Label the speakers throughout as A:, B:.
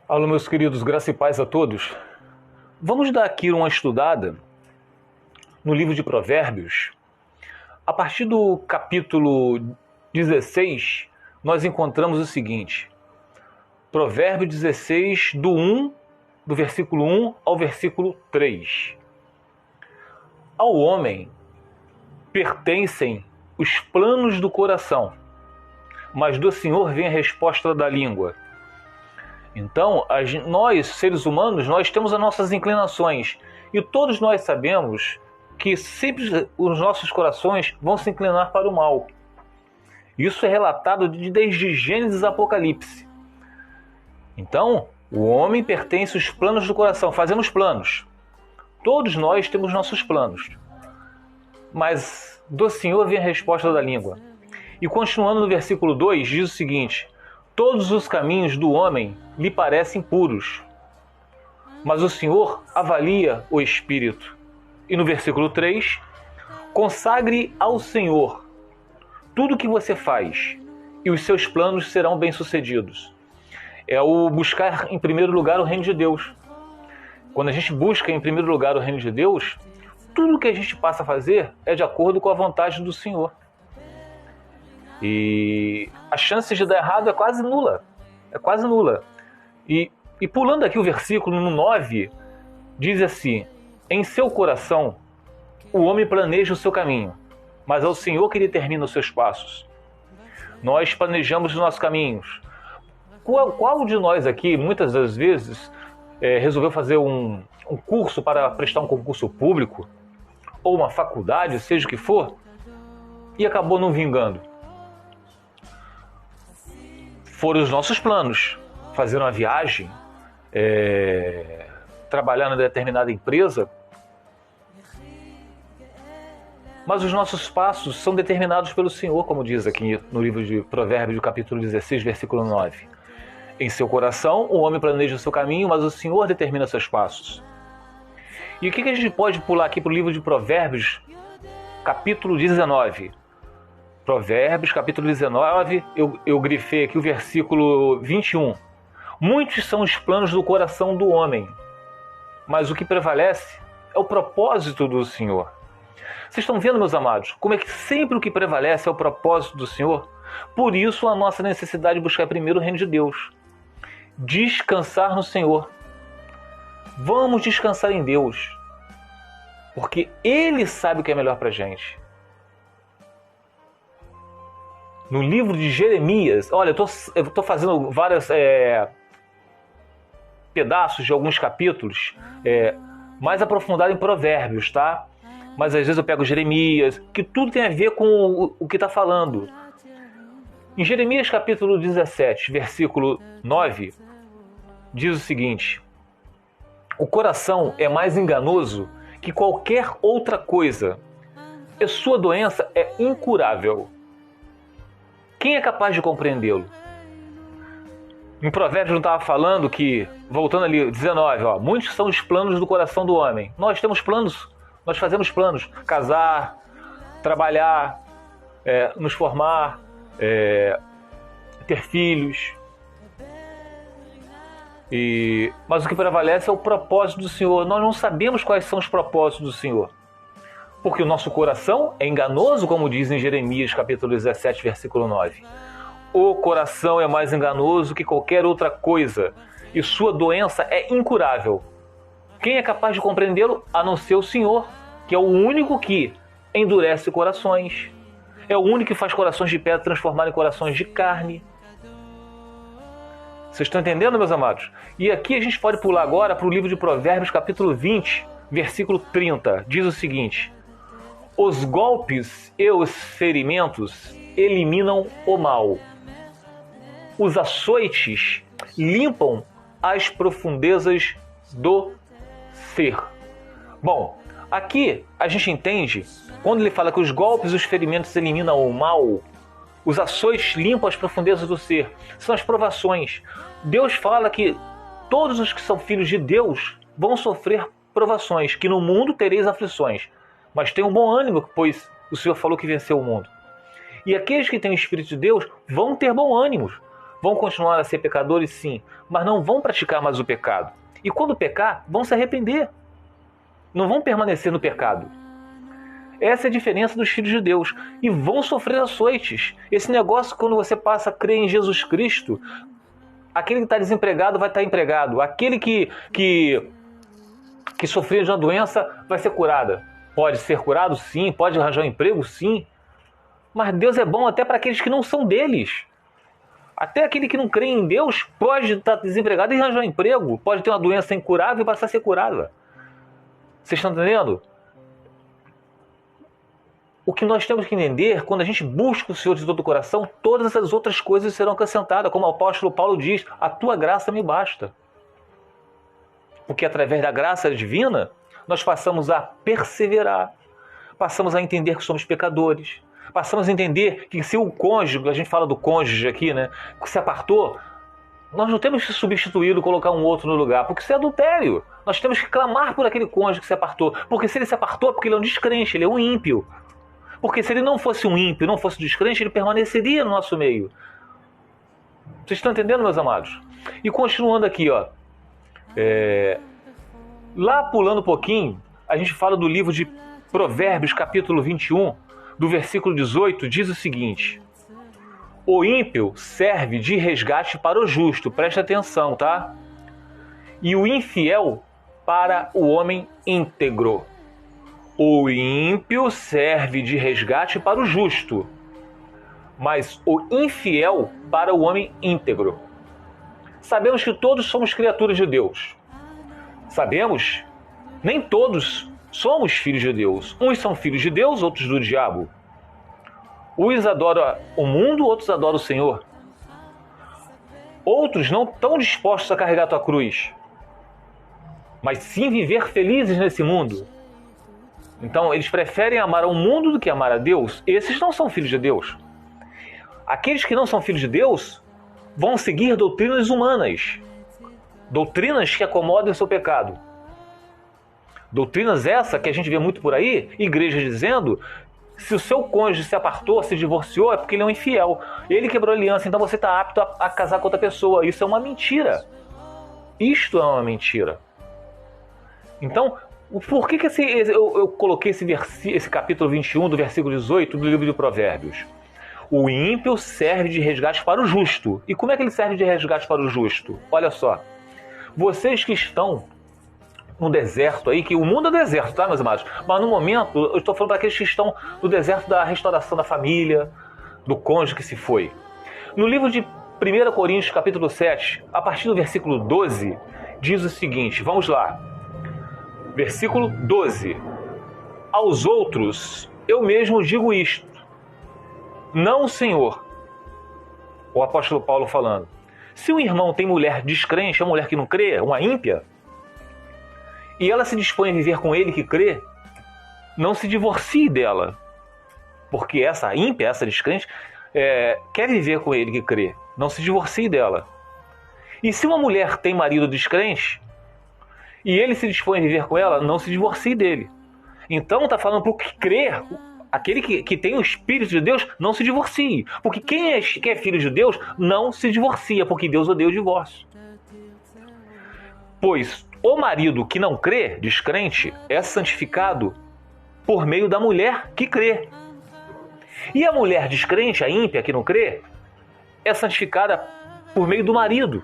A: Alô, meus queridos, graça e paz a todos. Vamos dar aqui uma estudada no livro de Provérbios. A partir do capítulo 16, nós encontramos o seguinte. Provérbio 16, do versículo 1 ao versículo 3. Ao homem pertencem os planos do coração, mas do Senhor vem a resposta da língua. Então, nós, seres humanos, nós temos as nossas inclinações. E todos nós sabemos que sempre os nossos corações vão se inclinar para o mal. Isso é relatado desde Gênesis a Apocalipse. Então, o homem pertence aos planos do coração. Fazemos planos. Todos nós temos nossos planos. Mas do Senhor vem a resposta da língua. E continuando no versículo 2, diz o seguinte: todos os caminhos do homem lhe parecem puros, mas o Senhor avalia o espírito. E no versículo 3, consagre ao Senhor tudo o que você faz, e os seus planos serão bem-sucedidos. É o buscar em primeiro lugar o reino de Deus. Quando a gente busca em primeiro lugar o reino de Deus, tudo que a gente passa a fazer é de acordo com a vontade do Senhor. E a chance de dar errado é quase nula. É quase nula. E pulando aqui o versículo no 9, diz assim: em seu coração o homem planeja o seu caminho, mas é o Senhor que determina os seus passos. Nós planejamos os nossos caminhos. Qual de nós aqui, muitas das vezes, resolveu fazer um curso para prestar um concurso público, ou uma faculdade, seja o que for, e acabou não vingando? Foram os nossos planos. Fazer uma viagem, trabalhar em determinada empresa. Mas os nossos passos são determinados pelo Senhor, como diz aqui no livro de Provérbios, capítulo 16, versículo 9. Em seu coração, o homem planeja o seu caminho, mas o Senhor determina seus passos. E o que a gente pode pular aqui para o livro de Provérbios, capítulo 19? Provérbios, capítulo 19, eu grifei aqui o versículo 21. Muitos são os planos do coração do homem, mas o que prevalece é o propósito do Senhor. Vocês estão vendo, meus amados, como é que sempre o que prevalece é o propósito do Senhor? Por isso a nossa necessidade de buscar primeiro o reino de Deus. Descansar no Senhor. Vamos descansar em Deus, porque Ele sabe o que é melhor para a gente. No livro de Jeremias, olha, eu estou fazendo vários pedaços de alguns capítulos mais aprofundado em Provérbios, tá? Mas às vezes eu pego Jeremias, que tudo tem a ver com o que está falando. Em Jeremias capítulo 17, versículo 9, diz o seguinte: o coração é mais enganoso que qualquer outra coisa, e sua doença é incurável. Quem é capaz de compreendê-lo? Em Provérbios não estava falando que, voltando ali, 19, muitos são os planos do coração do homem. Nós temos planos, nós fazemos planos. Casar, trabalhar, nos formar, ter filhos. Mas o que prevalece é o propósito do Senhor. Nós não sabemos quais são os propósitos do Senhor. Porque o nosso coração é enganoso, como diz em Jeremias, capítulo 17, versículo 9. O coração é mais enganoso que qualquer outra coisa, e sua doença é incurável. Quem é capaz de compreendê-lo, a não ser o Senhor, que é o único que endurece corações. É o único que faz corações de pedra transformar em corações de carne. Vocês estão entendendo, meus amados? E aqui a gente pode pular agora para o livro de Provérbios, capítulo 20, versículo 30. Diz o seguinte: os golpes e os ferimentos eliminam o mal. Os açoites limpam as profundezas do ser. Bom, aqui a gente entende, quando ele fala que os golpes e os ferimentos eliminam o mal, os açoites limpam as profundezas do ser. São as provações. Deus fala que todos os que são filhos de Deus vão sofrer provações, que no mundo tereis aflições. Mas tenham bom ânimo, pois o Senhor falou que venceu o mundo. E aqueles que têm o Espírito de Deus vão ter bom ânimo, vão continuar a ser pecadores, sim, mas não vão praticar mais o pecado. E quando pecar, vão se arrepender. Não vão permanecer no pecado. Essa é a diferença dos filhos de Deus. E vão sofrer açoites. Esse negócio, quando você passa a crer em Jesus Cristo, aquele que está desempregado vai estar empregado. Aquele que sofreu de uma doença vai ser curada. Pode ser curado, sim. Pode arranjar um emprego, sim. Mas Deus é bom até para aqueles que não são deles. Até aquele que não crê em Deus pode estar desempregado e arranjar um emprego. Pode ter uma doença incurável e passar a ser curada. Vocês estão entendendo? O que nós temos que entender, quando a gente busca o Senhor de todo o coração, todas as outras coisas serão acrescentadas. Como o apóstolo Paulo diz, a tua graça me basta. Porque através da graça divina, nós passamos a perseverar. Passamos a entender que somos pecadores. Passamos a entender que se o cônjuge, a gente fala do cônjuge aqui, né, que se apartou, nós não temos que substituí-lo, colocar um outro no lugar, porque isso é adultério. Nós temos que clamar por aquele cônjuge que se apartou. Porque se ele se apartou, é porque ele é um descrente, ele é um ímpio. Porque se ele não fosse um ímpio, não fosse descrente, ele permaneceria no nosso meio. Vocês estão entendendo, meus amados? E continuando aqui, ó. Lá pulando um pouquinho, a gente fala do livro de Provérbios, capítulo 21, do versículo 18, diz o seguinte: o ímpio serve de resgate para o justo, presta atenção, tá? E o infiel para o homem íntegro. O ímpio serve de resgate para o justo, mas o infiel para o homem íntegro. Sabemos que todos somos criaturas de Deus. Sabemos, nem todos somos filhos de Deus. Uns são filhos de Deus, outros do diabo. Uns adoram o mundo, outros adoram o Senhor. Outros não estão dispostos a carregar a tua cruz, mas sim viver felizes nesse mundo. Então, eles preferem amar o mundo do que amar a Deus. Esses não são filhos de Deus. Aqueles que não são filhos de Deus vão seguir doutrinas humanas. Doutrinas que acomodam o seu pecado. Doutrinas essa que a gente vê muito por aí, igrejas dizendo, se o seu cônjuge se apartou, se divorciou, é porque ele é um infiel. Ele quebrou a aliança, então você está apto a casar com outra pessoa. Isso é uma mentira. Isto é uma mentira. Então, por que eu coloquei esse capítulo 21 do versículo 18 do livro de Provérbios? O ímpio serve de resgate para o justo. E como é que ele serve de resgate para o justo? Olha só. Vocês que estão no deserto aí, que o mundo é deserto, tá, meus amados? Mas no momento, eu estou falando para aqueles que estão no deserto da restauração da família, do cônjuge que se foi. No livro de 1 Coríntios, capítulo 7, a partir do versículo 12, diz o seguinte, vamos lá. Versículo 12. Aos outros, eu mesmo digo isto. Não o Senhor. O apóstolo Paulo falando. Se um irmão tem mulher descrente, uma mulher que não crê, uma ímpia, e ela se dispõe a viver com ele que crê, não se divorcie dela. Porque essa ímpia, essa descrente, quer viver com ele que crê. Não se divorcie dela. E se uma mulher tem marido descrente, e ele se dispõe a viver com ela, não se divorcie dele. Então está falando para o que crer, aquele que tem o Espírito de Deus, não se divorcie. Porque quem é filho de Deus não se divorcia, porque Deus odeia o divórcio. Pois o marido que não crê, descrente, é santificado por meio da mulher que crê. E a mulher descrente, a ímpia que não crê, é santificada por meio do marido.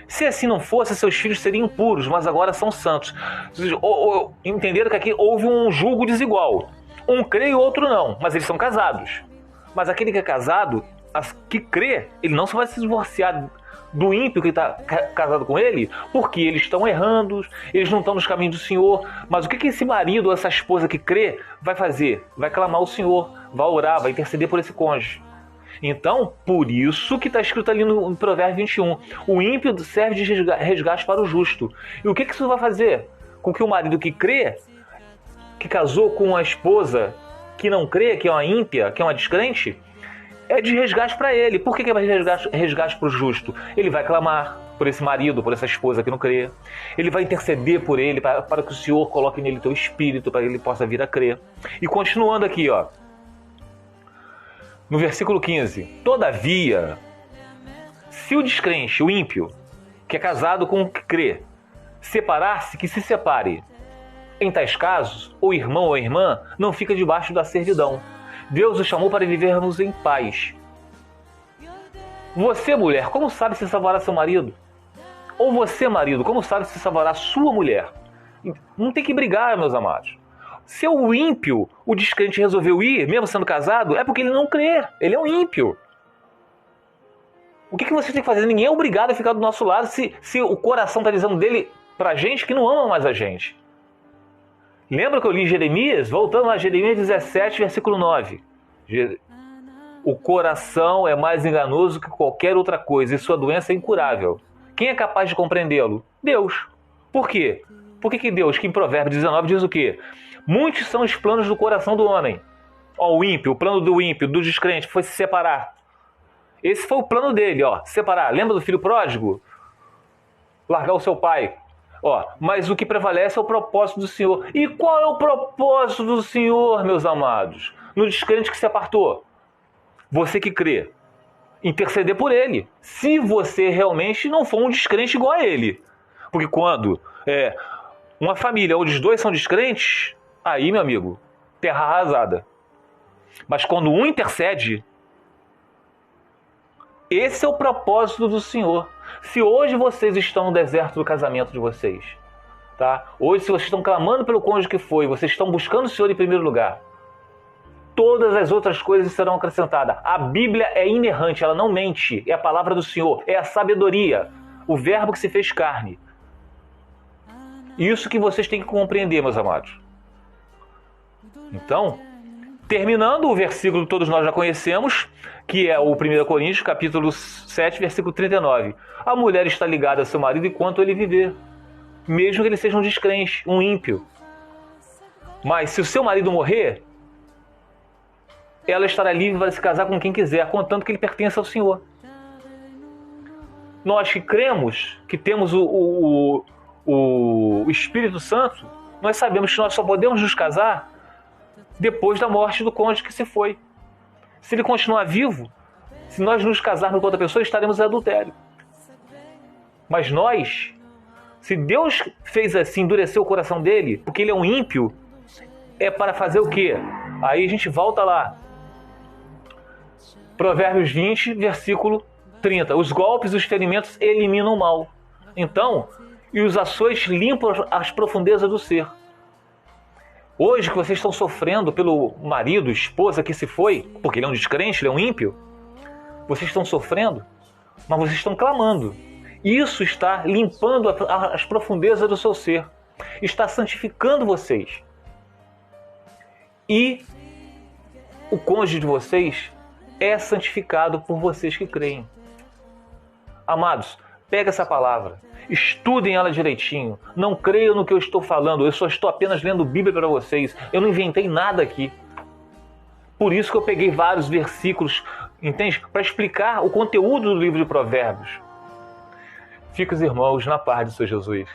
A: Se assim não fosse, seus filhos seriam impuros, mas agora são santos. Entenderam que aqui houve um julgo desigual. Um crê e o outro não, mas eles são casados. Mas aquele que é casado, que crê, ele não só vai se divorciar do ímpio que está casado com ele, porque eles estão errando, eles não estão nos caminhos do Senhor. Mas o que esse marido ou essa esposa que crê vai fazer? Vai clamar ao Senhor, vai orar, vai interceder por esse cônjuge. Então, por isso que está escrito ali no Provérbio 21, o ímpio serve de resgate para o justo. E o que isso vai fazer? Com que o marido que crê, que casou com uma esposa que não crê, que é uma ímpia, que é uma descrente, é de resgate para ele. Por que é resgate para o justo? Ele vai clamar por esse marido, por essa esposa que não crê. Ele vai interceder por ele, para que o Senhor coloque nele teu espírito, para que ele possa vir a crer. E continuando aqui, ó. No versículo 15, todavia, Se o descrente, o ímpio, que é casado com o que crê, separar-se, que se separe. Em tais casos, o irmão ou a irmã não fica debaixo da servidão. Deus o chamou para vivermos em paz. Você, mulher, como sabe se salvará seu marido? Ou você, marido, como sabe se salvará sua mulher? Não tem que brigar, meus amados. Se o ímpio, o descrente, resolveu ir, mesmo sendo casado, é porque ele não crê. Ele é um ímpio. O que você tem que fazer? Ninguém é obrigado a ficar do nosso lado se o coração está dizendo dele pra gente que não ama mais a gente. Lembra que eu li Jeremias? Voltando lá, Jeremias 17, versículo 9. O coração é mais enganoso que qualquer outra coisa e sua doença é incurável. Quem é capaz de compreendê-lo? Deus. Por quê? Por que Deus, que em Provérbios 19 diz o quê? Muitos são os planos do coração do homem. Ó, o ímpio, o plano do ímpio, do descrente, foi se separar. Esse foi o plano dele, ó, separar. Lembra do filho pródigo? Largar o seu pai. Ó, mas o que prevalece é o propósito do Senhor. E qual é o propósito do Senhor, meus amados? No descrente que se apartou. Você que crê. Interceder por ele. Se você realmente não for um descrente igual a ele. Porque quando uma família onde os dois são descrentes, aí, meu amigo, terra arrasada. Mas quando um intercede, esse é o propósito do Senhor. Se hoje vocês estão no deserto do casamento de vocês, tá? Hoje, se vocês estão clamando pelo cônjuge que foi, vocês estão buscando o Senhor em primeiro lugar, todas as outras coisas serão acrescentadas. A Bíblia é inerrante, ela não mente. É a palavra do Senhor, é a sabedoria, o verbo que se fez carne. Isso que vocês têm que compreender, meus amados. Então, terminando o versículo que todos nós já conhecemos, que é o 1 Coríntios, capítulo 7, versículo 39. A mulher está ligada a seu marido enquanto ele viver, mesmo que ele seja um descrente, um ímpio. Mas se o seu marido morrer, ela estará livre para se casar com quem quiser, contanto que ele pertença ao Senhor. Nós que cremos, que temos o Espírito Santo, nós sabemos que nós só podemos nos casar depois da morte do cônjuge que se foi. Se ele continuar vivo, se nós nos casarmos com outra pessoa, estaremos em adultério. Mas nós, se Deus fez assim, endureceu o coração dele, porque ele é um ímpio, é para fazer o quê? Aí a gente volta lá. Provérbios 20, versículo 30. Os golpes e os ferimentos eliminam o mal. Então, e os açoites limpam as profundezas do ser. Hoje que vocês estão sofrendo pelo marido, esposa que se foi, porque ele é um descrente, ele é um ímpio, vocês estão sofrendo, mas vocês estão clamando. Isso está limpando as profundezas do seu ser, está santificando vocês. E o cônjuge de vocês é santificado por vocês que creem. Amados, pega essa palavra, estudem ela direitinho, não creiam no que eu estou falando, eu só estou apenas lendo Bíblia para vocês, eu não inventei nada aqui. Por isso que eu peguei vários versículos, entende? Para explicar o conteúdo do livro de Provérbios. Fica os irmãos na paz do Senhor Jesus.